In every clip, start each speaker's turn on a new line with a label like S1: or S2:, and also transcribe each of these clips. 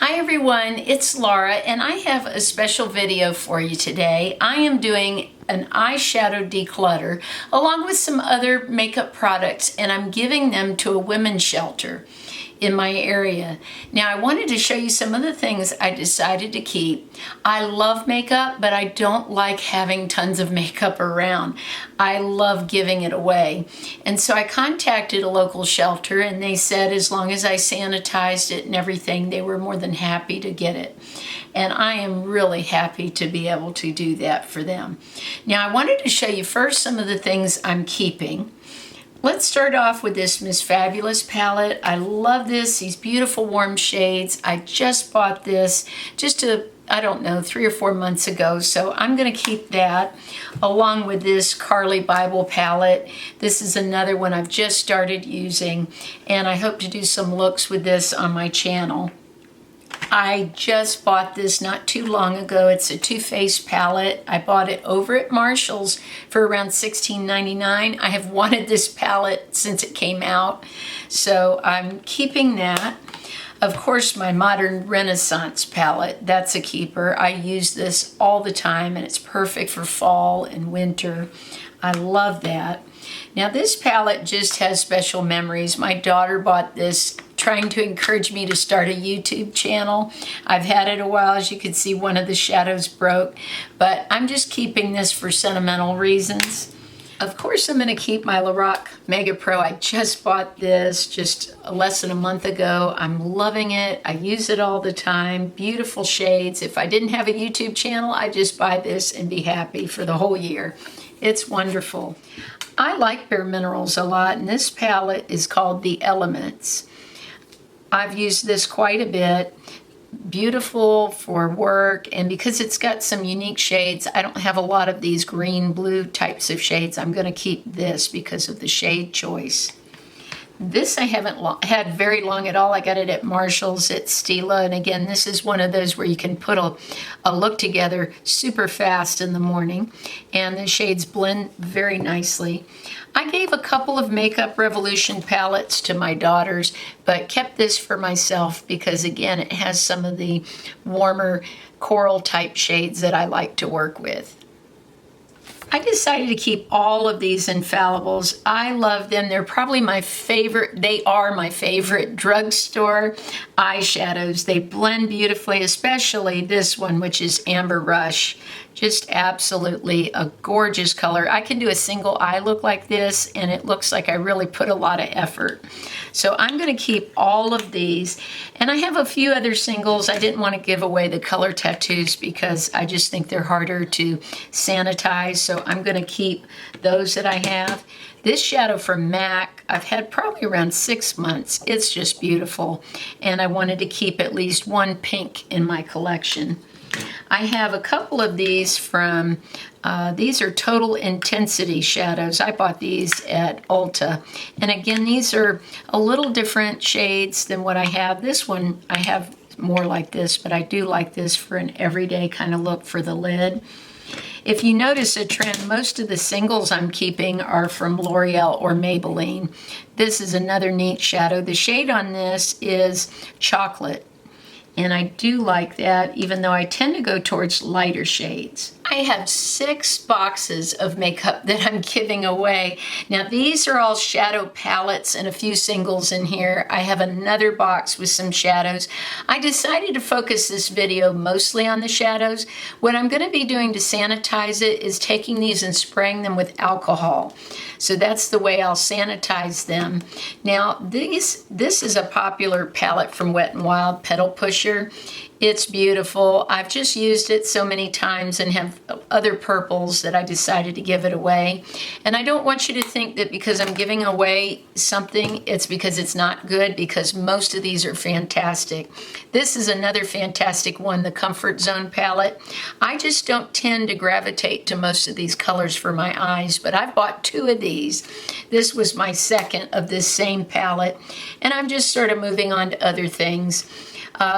S1: Hi everyone, it's Laura and I have a special video for you today. I am doing an eyeshadow declutter along with some other makeup products, and I'm giving them to a women's shelter in my area. Now I wanted to show you some of the things I decided to keep. I love makeup, but I don't like having tons of makeup around. I love giving it away. And so I contacted a local shelter and they said as long as I sanitized it and everything, they were more than happy to get it. And I am really happy to be able to do that for them. Now I wanted to show you first some of the things I'm keeping. Let's start off with this Miss Fabulous palette. I love this, these beautiful warm shades. I just bought this I don't know, 3 or 4 months ago, so I'm gonna keep that along with this Carly Bible palette. This is another one I've just started using, and I hope to do some looks with this on my channel. I just bought this not too long ago. It's a Too Faced palette. I bought it over at Marshall's for around $16.99. I have wanted this palette since it came out, so I'm keeping that. Of course, my Modern Renaissance palette, that's a keeper. I use this all the time and it's perfect for fall and winter. I love that. Now this palette just has special memories. My daughter bought this trying to encourage me to start a YouTube channel. I've had it a while. As you can see, one of the shadows broke, but I'm just keeping this for sentimental reasons. Of course, I'm going to keep my Lorac Mega Pro. I just bought this just less than a month ago. I'm loving it. I use it all the time. Beautiful shades. If I didn't have a YouTube channel, I'd just buy this and be happy for the whole year. It's wonderful. I like Bare Minerals a lot, and this palette is called The Elements. I've used this quite a bit. Beautiful for work, and because it's got some unique shades, I don't have a lot of these green blue types of shades. I'm going to keep this because of the shade choice. This I haven't had very long at all. I got it at Marshall's at Stila, and again, this is one of those where you can put a look together super fast in the morning, and the shades blend very nicely. I gave a couple of Makeup Revolution palettes to my daughters, but kept this for myself because, again, it has some of the warmer coral type shades that I like to work with. I decided to keep all of these Infallibles. I love them. They're probably my favorite. They are my favorite drugstore eyeshadows. They blend beautifully, especially this one, which is Amber Rush. Just absolutely a gorgeous color. I can do a single eye look like this, and it looks like I really put a lot of effort. So I'm going to keep all of these. And I have a few other singles. I didn't want to give away the color tattoos because I just think they're harder to sanitize. So I'm going to keep those that I have. This shadow from MAC, I've had probably around 6 months. It's just beautiful. And I wanted to keep at least one pink in my collection. I have a couple of these from, these are Total Intensity shadows. I bought these at Ulta. And again, these are a little different shades than what I have. This one, I have more like this, but I do like this for an everyday kind of look for the lid. If you notice a trend, most of the singles I'm keeping are from L'Oreal or Maybelline. This is another neat shadow. The shade on this is Chocolate. And I do like that, even though I tend to go towards lighter shades. I have 6 boxes of makeup that I'm giving away. Now these are all shadow palettes and a few singles in here. I have another box with some shadows. I decided to focus this video mostly on the shadows. What I'm going to be doing to sanitize it is taking these and spraying them with alcohol. So that's the way I'll sanitize them. Now this is a popular palette from Wet n Wild, Petal Pusher. It's beautiful. I've just used it so many times and have other purples that I decided to give it away. And I don't want you to think that because I'm giving away something, it's because it's not good, because most of these are fantastic. This is another fantastic one, the Comfort Zone palette. I just don't tend to gravitate to most of these colors for my eyes, but I've bought 2 of these. This was my second of this same palette, and I'm just sort of moving on to other things.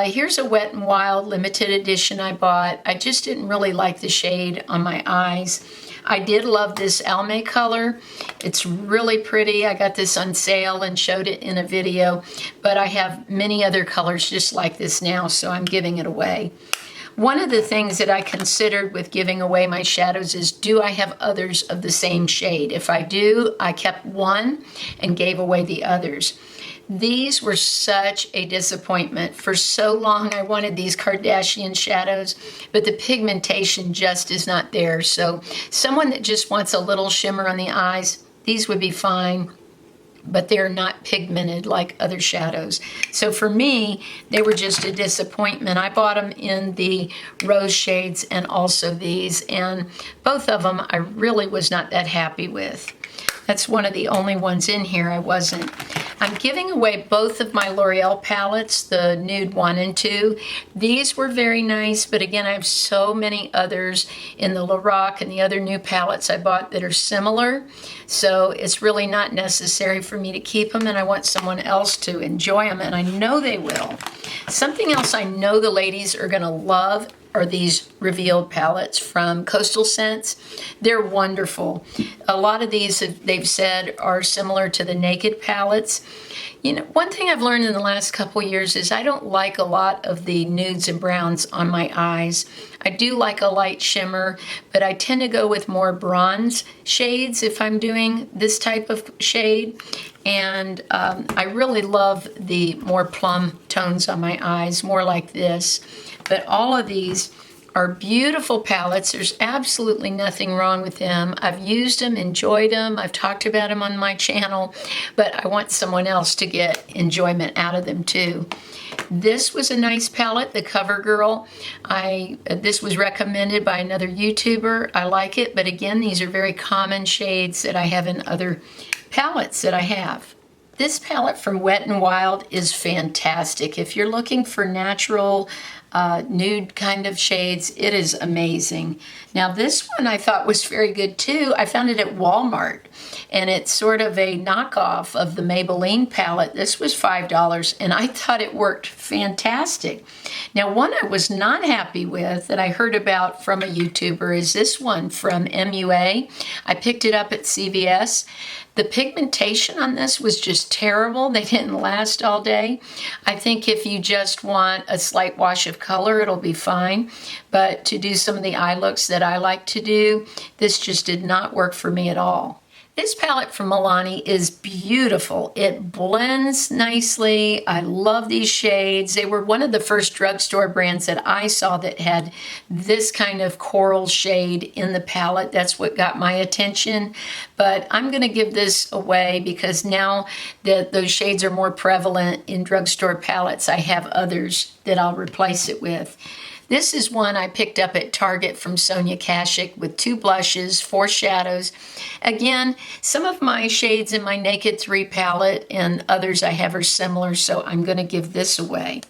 S1: Here's a Wet n Wild limited edition I bought. I just didn't really like the shade on my eyes. I did love this Almay color. It's really pretty. I got this on sale and showed it in a video, but I have many other colors just like this now, so I'm giving it away. One of the things that I considered with giving away my shadows is, do I have others of the same shade? If I do, I kept one and gave away the others. These were such a disappointment. For so long, I wanted these Kardashian shadows, but the pigmentation just is not there. So someone that just wants a little shimmer on the eyes, these would be fine, but they're not pigmented like other shadows. So for me, they were just a disappointment. I bought them in the rose shades and also these, and both of them I really was not that happy with. That's one of the only ones in here I wasn't. I'm giving away both of my L'Oreal palettes, the Nude 1 and 2. These were very nice, but again, I have so many others in the Lorac and the other new palettes I bought that are similar. So it's really not necessary for me to keep them, and I want someone else to enjoy them, and I know they will. Something else I know the ladies are gonna love are these revealed palettes from Coastal Scents. They're wonderful. A lot of these, they've said, are similar to the Naked palettes. You know, one thing I've learned in the last couple years is I don't like a lot of the nudes and browns on my eyes. I do like a light shimmer, but I tend to go with more bronze shades if I'm doing this type of shade. And I really love the more plum tones on my eyes, more like this. But all of these are beautiful palettes. There's absolutely nothing wrong with them. I've used them, enjoyed them. I've talked about them on my channel, but I want someone else to get enjoyment out of them too. This was a nice palette, the CoverGirl. This was recommended by another YouTuber. I like it, but again, these are very common shades that I have in other palettes that I have. This palette from Wet n Wild is fantastic. If you're looking for natural nude kind of shades, it is amazing. Now this one I thought was very good too. I found it at Walmart, and it's sort of a knockoff of the Maybelline palette. This was $5, and I thought it worked fantastic. Now one I was not happy with that I heard about from a YouTuber is this one from MUA. I picked it up at CVS. The pigmentation on this was just terrible. They didn't last all day. I think if you just want a slight wash of color, it'll be fine. But to do some of the eye looks that I like to do, this just did not work for me at all. This palette from Milani is beautiful. It blends nicely. I love these shades. They were one of the first drugstore brands that I saw that had this kind of coral shade in the palette. That's what got my attention. But I'm going to give this away because now that those shades are more prevalent in drugstore palettes, I have others that I'll replace it with. This is one I picked up at Target from Sonia Kashuk with 2 blushes, 4 shadows. Again, some of my shades in my Naked 3 palette and others I have are similar, so I'm going to give this away.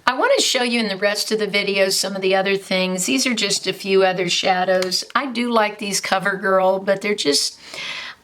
S1: I want to show you in the rest of the video some of the other things. These are just a few other shadows. I do like these CoverGirl, but they're just...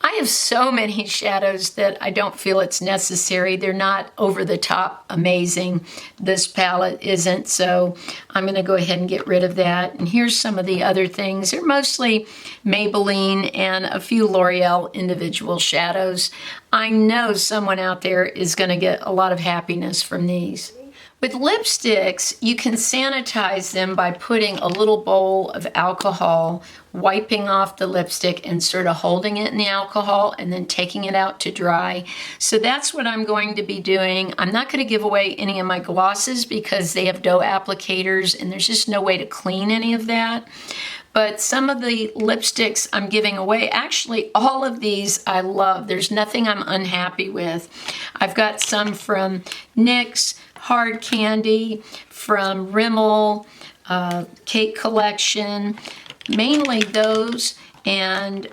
S1: I have so many shadows that I don't feel it's necessary. They're not over the top amazing. This palette isn't, so I'm going to go ahead and get rid of that. And here's some of the other things. They're mostly Maybelline and a few L'Oreal individual shadows. I know someone out there is going to get a lot of happiness from these. With lipsticks, you can sanitize them by putting a little bowl of alcohol, wiping off the lipstick and sort of holding it in the alcohol and then taking it out to dry. So that's what I'm going to be doing. I'm not going to give away any of my glosses because they have dough applicators and there's just no way to clean any of that. But some of the lipsticks I'm giving away, actually all of these I love. There's nothing I'm unhappy with. I've got some from NYX, Hard Candy, from Rimmel, Cake Collection, mainly those, and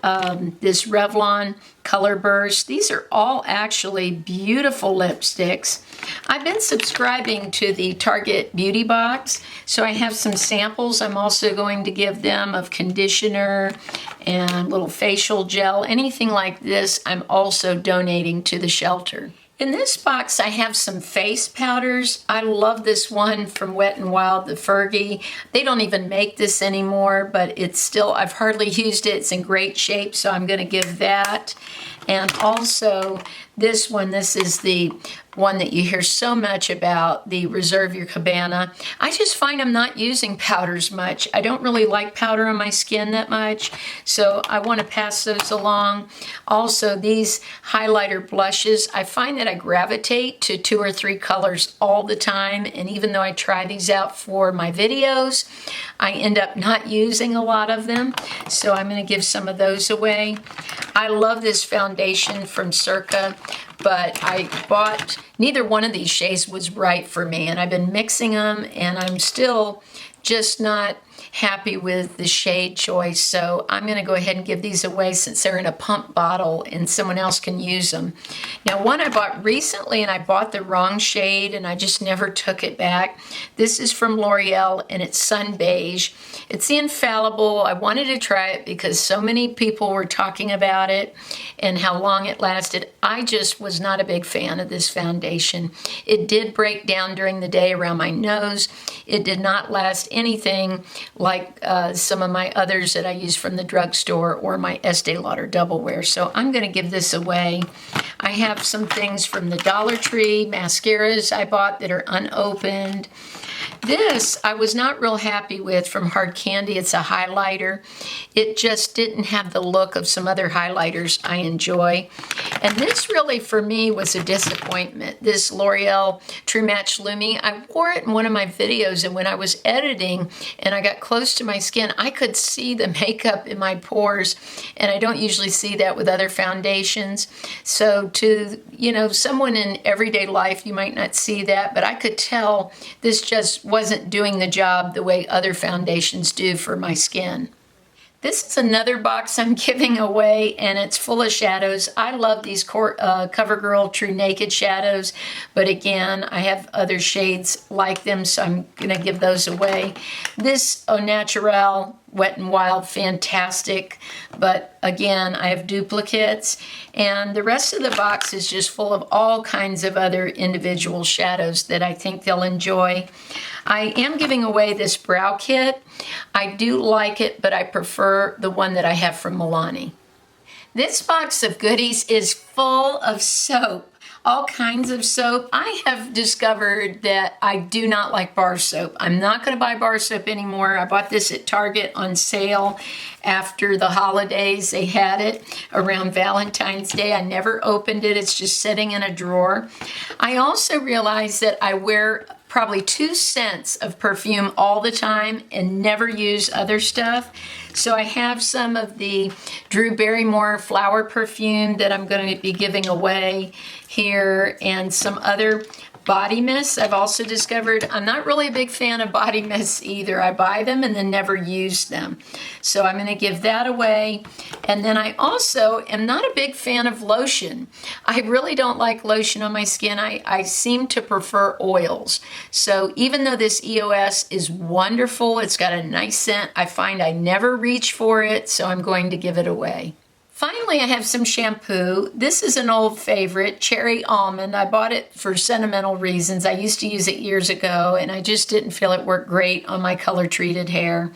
S1: this Revlon Color Burst. These are all actually beautiful lipsticks. I've been subscribing to the Target Beauty Box, so I have some samples. I'm also going to give them of conditioner and little facial gel. Anything like this, I'm also donating to the shelter. In this box, I have some face powders. I love this one from Wet n Wild, the Fergie. They don't even make this anymore, but it's still, I've hardly used it. It's in great shape, so I'm going to give that. And also this one, this is the one that you hear so much about, the Reserve Your Cabana. I just find I'm not using powders much. I don't really like powder on my skin that much, so I want to pass those along. Also, these highlighter blushes, I find that I gravitate to 2 or 3 colors all the time, and even though I try these out for my videos, I end up not using a lot of them, so I'm going to give some of those away. I love this foundation from Circa, but I bought, neither one of these shades was right for me, and I've been mixing them, and I'm still just not happy with the shade choice, so I'm going to go ahead and give these away since they're in a pump bottle and someone else can use them. Now, one I bought recently, and I bought the wrong shade and I just never took it back. This is from L'Oreal and it's Sun Beige. It's the Infallible. I wanted to try it because so many people were talking about it and how long it lasted. I just was not a big fan of this foundation. It did break down during the day around my nose. It did not last anything like some of my others that I use from the drugstore or my Estee Lauder Double Wear. So I'm going to give this away. I have some things from the Dollar Tree, mascaras I bought that are unopened. This I was not real happy with from Hard Candy. It's a highlighter. It just didn't have the look of some other highlighters I enjoy. And this really for me was a disappointment. This L'Oreal True Match Lumi. I wore it in one of my videos, and when I was editing and I got close to my skin, I could see the makeup in my pores, and I don't usually see that with other foundations. So to, you know, someone in everyday life, you might not see that, but I could tell this just wasn't doing the job the way other foundations do for my skin. This is another box I'm giving away, and it's full of shadows. I love these CoverGirl True Naked shadows, but again, I have other shades like them, so I'm going to give those away. This Au Naturel Wet n Wild, fantastic, but again, I have duplicates, and the rest of the box is just full of all kinds of other individual shadows that I think they'll enjoy. I am giving away this brow kit. I do like it, but I prefer the one that I have from Milani. This box of goodies is full of soap. All kinds of soap. I have discovered that I do not like bar soap. I'm not going to buy bar soap anymore. I bought this at Target on sale after the holidays. They had it around Valentine's Day. I never opened it. It's just sitting in a drawer. I also realized that I wear probably 2 scents of perfume all the time and never use other stuff. So I have some of the Drew Barrymore flower perfume that I'm going to be giving away here, and some other body mists I've also discovered. I'm not really a big fan of body mists either. I buy them and then never use them. So I'm going to give that away. And then I also am not a big fan of lotion. I really don't like lotion on my skin. I seem to prefer oils. So even though this EOS is wonderful, it's got a nice scent, I find I never reach for it, so I'm going to give it away. Finally, I have some shampoo. This is an old favorite, Cherry Almond. I bought it for sentimental reasons. I used to use it years ago, and I just didn't feel it worked great on my color-treated hair.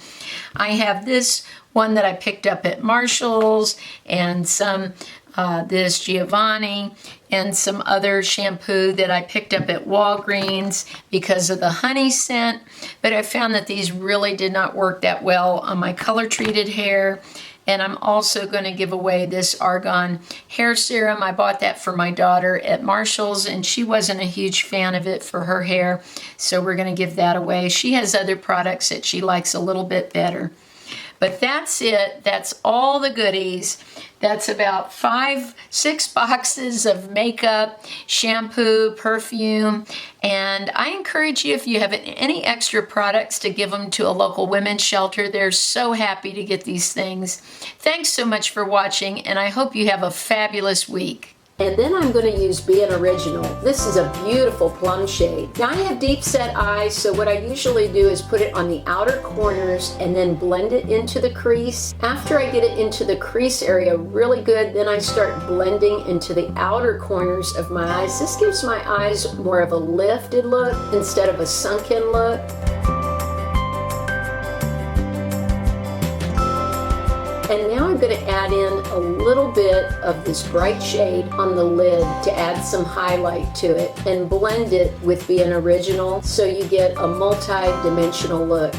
S1: I have this one that I picked up at Marshall's, and some this Giovanni, and some other shampoo that I picked up at Walgreens because of the honey scent, but I found that these really did not work that well on my color-treated hair. And I'm also going to give away this Argan hair serum. I bought that for my daughter at Marshall's, and she wasn't a huge fan of it for her hair, so we're going to give that away. She has other products that she likes a little bit better. But that's it. That's all the goodies. That's about 5-6 boxes of makeup, shampoo, perfume, and I encourage you, if you have any extra products, to give them to a local women's shelter. They're so happy to get these things. Thanks so much for watching, and I hope you have a fabulous week. And then I'm going to use Be an Original. This is a beautiful plum shade. Now I have deep set eyes, so what I usually do is put it on the outer corners and then blend it into the crease. After I get it into the crease area really good, then I start blending into the outer corners of my eyes. This gives my eyes more of a lifted look instead of a sunken look. And now I'm going to add in a little bit of this bright shade on the lid to add some highlight to it and blend it with Be an Original so you get a multi-dimensional look.